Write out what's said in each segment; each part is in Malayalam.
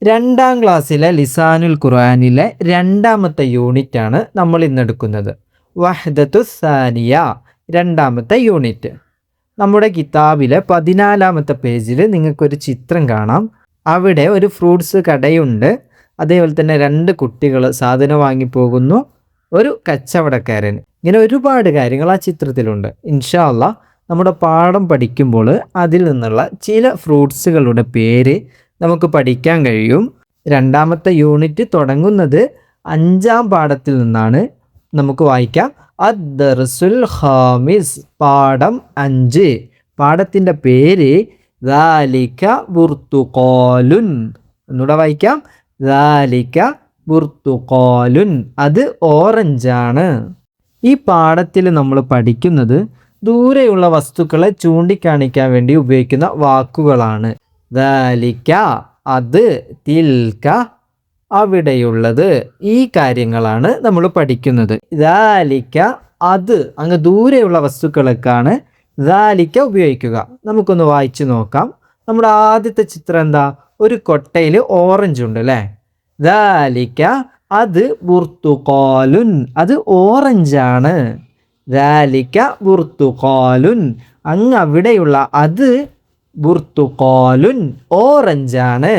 രണ്ടാം ക്ലാസ്സിലെ ലിസാനുൽ ഖുർആനിലെ രണ്ടാമത്തെ യൂണിറ്റാണ് നമ്മൾ ഇന്നെടുക്കുന്നത്. വഹ്ദത്തു സാനിയ, രണ്ടാമത്തെ യൂണിറ്റ്. നമ്മുടെ കിതാബിലെ 14-ാമത്തെ പേജിൽ നിങ്ങൾക്കൊരു ചിത്രം കാണാം. അവിടെ ഒരു ഫ്രൂട്ട്സ് കടയുണ്ട്. അതേപോലെ തന്നെ 2 കുട്ടികൾ സാധനം വാങ്ങിപ്പോകുന്നു, ഒരു കച്ചവടക്കാരൻ. ഇങ്ങനെ ഒരുപാട് കാര്യങ്ങൾ ആ ചിത്രത്തിലുണ്ട്. ഇൻഷാ അല്ലാ നമ്മുടെ പാഠം പഠിക്കുമ്പോൾ അതിൽ നിന്നുള്ള ചില ഫ്രൂട്ട്സുകളുടെ പേര് നമുക്ക് പഠിക്കാൻ കഴിയും. രണ്ടാമത്തെ യൂണിറ്റ് തുടങ്ങുന്നത് 5-ാം പാഠത്തിൽ നിന്നാണ്. നമുക്ക് വായിക്കാം. അദ്ദർസുൽ ഖാമിസ്, പാഠം 5. പാഠത്തിൻ്റെ പേര് ദാലിക ബുർത്തുഖാലുൻ. ഒന്നുകൂടെ വായിക്കാം. ദാലിക ബുർത്തുഖാലുൻ, അത് ഓറഞ്ചാണ്. ഈ പാഠത്തിൽ നമ്മൾ പഠിക്കുന്നത് ദൂരെയുള്ള വസ്തുക്കളെ ചൂണ്ടിക്കാണിക്കാൻ വേണ്ടി ഉപയോഗിക്കുന്ന വാക്കുകളാണ്. ദാലിക, അത്, തിൽക, അവിടെയുള്ളത്. ഈ കാര്യങ്ങളാണ് നമ്മൾ പഠിക്കുന്നത്. ദാലിക, അത്, അങ്ങ് ദൂരെയുള്ള വസ്തുക്കളൊക്കെയാണ് ദാലിക ഉപയോഗിക്കുക. നമുക്കൊന്ന് വായിച്ചു നോക്കാം. നമ്മുടെ ആദ്യത്തെ ചിത്രം എന്താ? ഒരു കൊട്ടയിൽ ഓറഞ്ച് ഉണ്ട് അല്ലേ? ദാലിക, അത് ബുർത്തുഖാലുൻ, അത് ഓറഞ്ചാണ്. ദാലിക ബുർത്തുഖാലുൻ, അങ്ങ് അവിടെയുള്ള അത് ബുർത്തുഖാലുൻ, ഓറഞ്ചാണ്.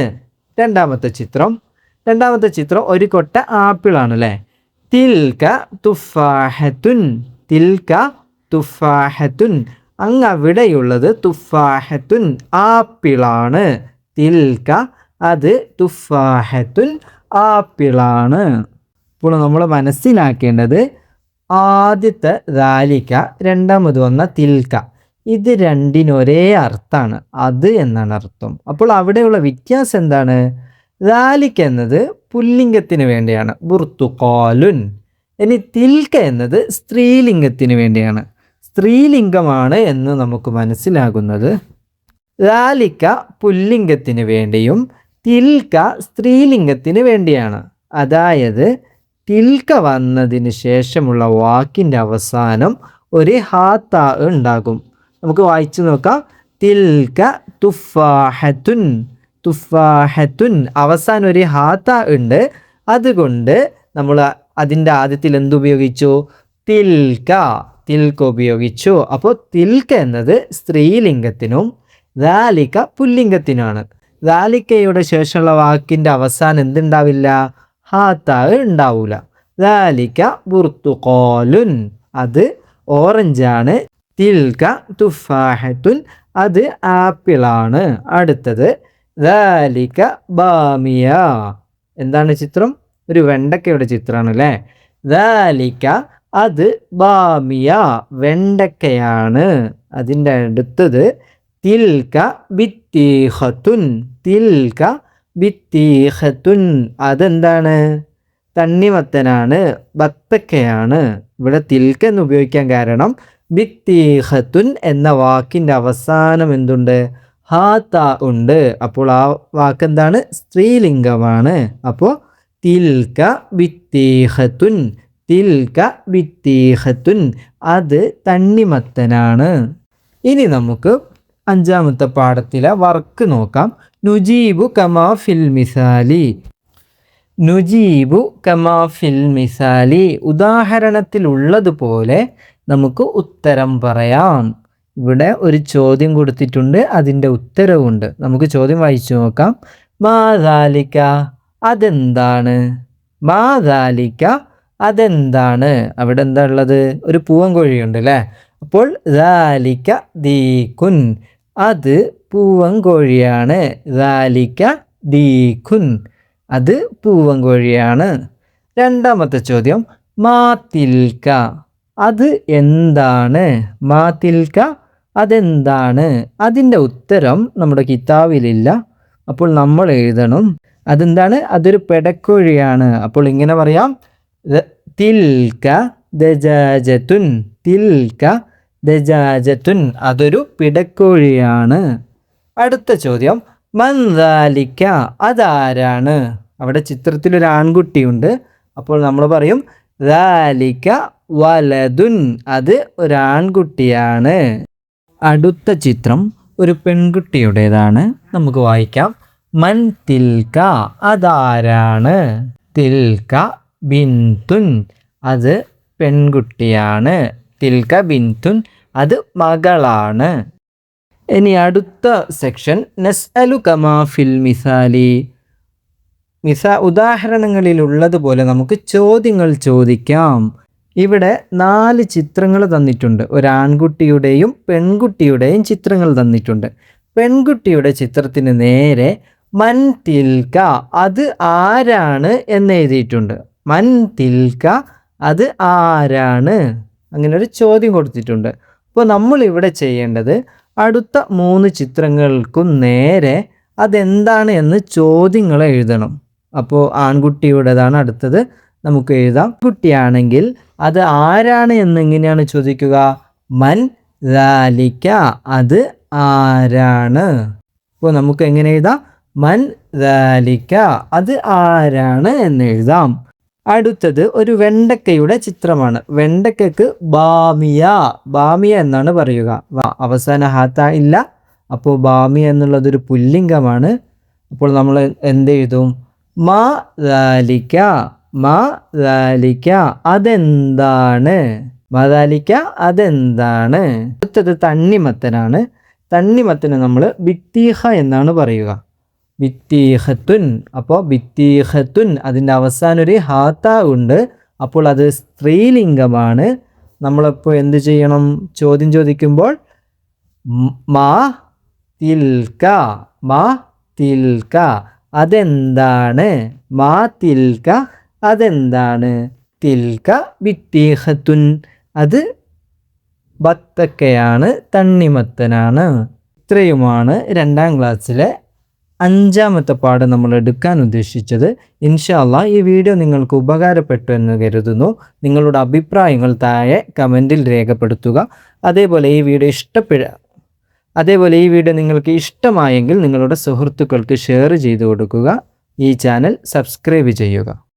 രണ്ടാമത്തെ ചിത്രം ഒരു കൊട്ട ആപ്പിളാണ് അല്ലേ? തിൽക തുഫാഹത്തുൻ, തിൽക തുഫാഹത്തുൻ, അങ്ങ് അവിടെയുള്ളത് തുഫാഹത്തുൻ, ആപ്പിളാണ്. തിൽക, അത്, തുഫാഹത്തുൻ, ആപ്പിളാണ്. ഇപ്പോൾ നമ്മൾ മനസ്സിലാക്കേണ്ടത് ആദ്യത്തെ ദാലിക, രണ്ടാമത് വന്ന തിൽക, ഇത് രണ്ടിനും ഒരേ അർത്ഥമാണ്, അത് എന്നാണ് അർത്ഥം. അപ്പോൾ അവിടെയുള്ള വ്യത്യാസം എന്താണ്? ദാലിക എന്നത് പുല്ലിംഗത്തിന് വേണ്ടിയാണ്, ബുർത്തുഖാലുൻ. ഇനി തിൽക എന്നത് സ്ത്രീലിംഗത്തിന് വേണ്ടിയാണ്, സ്ത്രീലിംഗമാണ് എന്ന് നമുക്ക് മനസ്സിലാകുന്നത്. ദാലിക പുല്ലിംഗത്തിന് വേണ്ടിയും തിൽക സ്ത്രീലിംഗത്തിന് വേണ്ടിയാണ്. അതായത് തിൽക വന്നതിന് ശേഷമുള്ള വാക്കിൻ്റെ അവസാനം ഒരു ഹാത്താ ഉണ്ടാകും. നമുക്ക് വായിച്ചു നോക്കാം. തിൽക തുഫാഹത്തുൻ, തുഫാഹത്തുൻ, അവസാനം ഒരു ഹാത്താ ഉണ്ട്. അതുകൊണ്ട് നമ്മൾ അതിൻ്റെ ആദ്യത്തിൽ എന്തുപയോഗിച്ചു? തിൽക, തിൽക ഉപയോഗിച്ചു. അപ്പോൾ തിൽക എന്നത് സ്ത്രീലിംഗത്തിനും ദാലിക പുല്ലിംഗത്തിനാണ്. ദാലികയുടെ ശേഷമുള്ള വാക്കിൻ്റെ അവസാനം എന്തുണ്ടാവില്ല? ഹാത്താ ഉണ്ടാവില്ല. ദാലിക ബുർത്തുഖാലുൻ, അത് ഓറഞ്ചാണ്. തിൽക തുഫാഹത്തുൻ, അത് ആപ്പിളാണ്. അടുത്തത് ദാലിക ബാമിയ. എന്താണ് ചിത്രം? ഒരു വെണ്ടക്കയുടെ ചിത്രമാണ് അല്ലേ? ദാലിക, അത്, ബാമിയ, വെണ്ടക്കയാണ്. അതിൻ്റെ അടുത്തത് തിൽക ബിത്തീഖത്തുൻ, തിൽക ബിത്തീഖത്തുൻ, അതെന്താണ്? തണ്ണിമത്തനാണ്, ബത്തക്കയാണ്. ഇവിടെ തിൽക എന്ന് ഉപയോഗിക്കാൻ കാരണം ബിത്തീഖത്തുൻ എന്ന വാക്കിൻ്റെ അവസാനം എന്തുണ്ട്? ഹാത്ത ഉണ്ട്. അപ്പോൾ ആ വാക്ക് എന്താണ്? സ്ത്രീലിംഗമാണ്. അപ്പോൾ തിൽക ബിത്തീഖത്തുൻ, തിൽക ബിത്തീഖത്തുൻ, അത് തണ്ണിമത്തനാണ്. ഇനി നമുക്ക് 5-ാമത്തെ പാഠത്തിലെ വർക്ക് നോക്കാം. നുജീബു കമാ ഫിൽ മിസാലി, നുജീബു കമാ ഫിൽ മിസാലി, ഉദാഹരണത്തിലുള്ളതുപോലെ നമുക്ക് ഉത്തരം പറയാം. ഇവിടെ ഒരു ചോദ്യം കൊടുത്തിട്ടുണ്ട്, അതിൻ്റെ ഉത്തരവുണ്ട്. നമുക്ക് ചോദ്യം വായിച്ചു നോക്കാം. മാ ദാലിക, അതെന്താണ്? മാ ദാലിക, അതെന്താണ്? അവിടെ എന്താ ഉള്ളത്? ഒരു പൂവൻകോഴിയുണ്ട് അല്ലേ? അപ്പോൾ ദാലിക ദീകുൻ, അത് പൂവൻകോഴിയാണ്. ദാലിക ദീകുൻ, അത് പൂവൻകോഴിയാണ്. രണ്ടാമത്തെ ചോദ്യം, മാ തിൽക, അത് എന്താണ്? മാ തിൽക, അതെന്താണ്? അതിൻ്റെ ഉത്തരം നമ്മുടെ കിതാബിലില്ല. അപ്പോൾ നമ്മൾ എഴുതണം. അതെന്താണ്? അതൊരു പെടക്കോഴിയാണ്. അപ്പോൾ ഇങ്ങനെ പറയാം. തിൽക ദജാജത്തുൻ, തിൽക ദജാജത്തുൻ, അതൊരു പിടക്കോഴിയാണ്. അടുത്ത ചോദ്യം, മൻ ദാലിക, അതാരാണ്? അവിടെ ചിത്രത്തിലൊരു ആൺകുട്ടിയുണ്ട്. അപ്പോൾ നമ്മൾ പറയും ദാലിക വലതുൻ, അത് ഒരാൺകുട്ടിയാണ്. അടുത്ത ചിത്രം ഒരു പെൺകുട്ടിയുടേതാണ്. നമുക്ക് വായിക്കാം. മൻ തിൽക അതാരാണ്? തിൽക ബിന്തുൻ അത് പെൺകുട്ടിയാണ്. തിൽക ബിന്തുൻ അത് മകളാണ്. ഇനി അടുത്ത സെക്ഷൻ നസ്അലു കമാ ഫിൽ മിസാലി. ഉദാഹരണങ്ങളിലുള്ളതുപോലെ നമുക്ക് ചോദ്യങ്ങൾ ചോദിക്കാം. ഇവിടെ 4 ചിത്രങ്ങൾ തന്നിട്ടുണ്ട്. ഒരു ആൺകുട്ടിയുടെയും പെൺകുട്ടിയുടെയും ചിത്രങ്ങൾ തന്നിട്ടുണ്ട്. പെൺകുട്ടിയുടെ ചിത്രത്തിന് നേരെ മൻ തിൽക അത് ആരാണ് എന്ന് എഴുതിയിട്ടുണ്ട്. മൻ തിൽക അത് ആരാണ്, അങ്ങനെ ഒരു ചോദ്യം കൊടുത്തിട്ടുണ്ട്. അപ്പോൾ നമ്മൾ ഇവിടെ ചെയ്യേണ്ടത് അടുത്ത 3 ചിത്രങ്ങൾക്കും നേരെ അതെന്താണ് എന്ന് ചോദ്യങ്ങൾ എഴുതണം. അപ്പോൾ ആൺകുട്ടിയുടേതാണ് അടുത്തത്, നമുക്ക് എഴുതാം. കുട്ടിയാണെങ്കിൽ അത് ആരാണ് എന്നെങ്ങനെയാണ് ചോദിക്കുക? മൻ ദാലിക അത് ആരാണ്. അപ്പോൾ നമുക്ക് എങ്ങനെ എഴുതാം? മൻ ദാലിക അത് ആരാണ് എന്ന് എഴുതാം. അടുത്തത് ഒരു വെണ്ടക്കയുടെ ചിത്രമാണ്. വെണ്ടക്കയ്ക്ക് ബാമിയ ബാമിയ എന്നാണ് പറയുക. അവസാന ഹാത്ത ഇല്ല. അപ്പോൾ ബാമിയ എന്നുള്ളതൊരു പുല്ലിംഗമാണ്. അപ്പോൾ നമ്മൾ എന്ത് എഴുതും? മാ ദാലിക മാ ദാലിക അതെന്താണ്? മാ ദാലിക അതെന്താണ്? അടുത്തത് തണ്ണിമത്തനാണ്. തണ്ണിമത്തന് നമ്മൾ ബിത്തീഹ എന്നാണ് പറയുക. ബിത്തീഹത്തുൻ. അപ്പോൾ ബിത്തീഹത്തുൻ അതിൻ്റെ അവസാനം ഒരു ഹാത്ത ഉണ്ട്. അപ്പോൾ അത് സ്ത്രീലിംഗമാണ്. നമ്മളപ്പോൾ എന്ത് ചെയ്യണം? ചോദ്യം ചോദിക്കുമ്പോൾ മാ തിൽക മാ തിൽക അതെന്താണ്? മാ തിൽക അതെന്താണ്? തിൽക ബിത്തീഹത്തുൻ അത് ബത്തക്കയാണ്, തണ്ണിമത്തനാണ്. ഇത്രയുമാണ് 2ാം ക്ലാസ്സിലെ 5ാമത്തെ പാഠം നമ്മൾ എടുക്കാൻ ഉദ്ദേശിച്ചത്. ഇൻഷാ അല്ലാഹ് ഈ വീഡിയോ നിങ്ങൾക്ക് ഉപകാരപ്പെട്ടു എന്ന് കരുതുന്നു. നിങ്ങളുടെ അഭിപ്രായങ്ങൾ താഴെ കമൻറ്റിൽ രേഖപ്പെടുത്തുക. അതേപോലെ ഈ വീഡിയോ നിങ്ങൾക്ക് ഇഷ്ടമായെങ്കിൽ നിങ്ങളുടെ സുഹൃത്തുക്കൾക്ക് ഷെയർ ചെയ്തു കൊടുക്കുക. ഈ ചാനൽ സബ്സ്ക്രൈബ് ചെയ്യുക.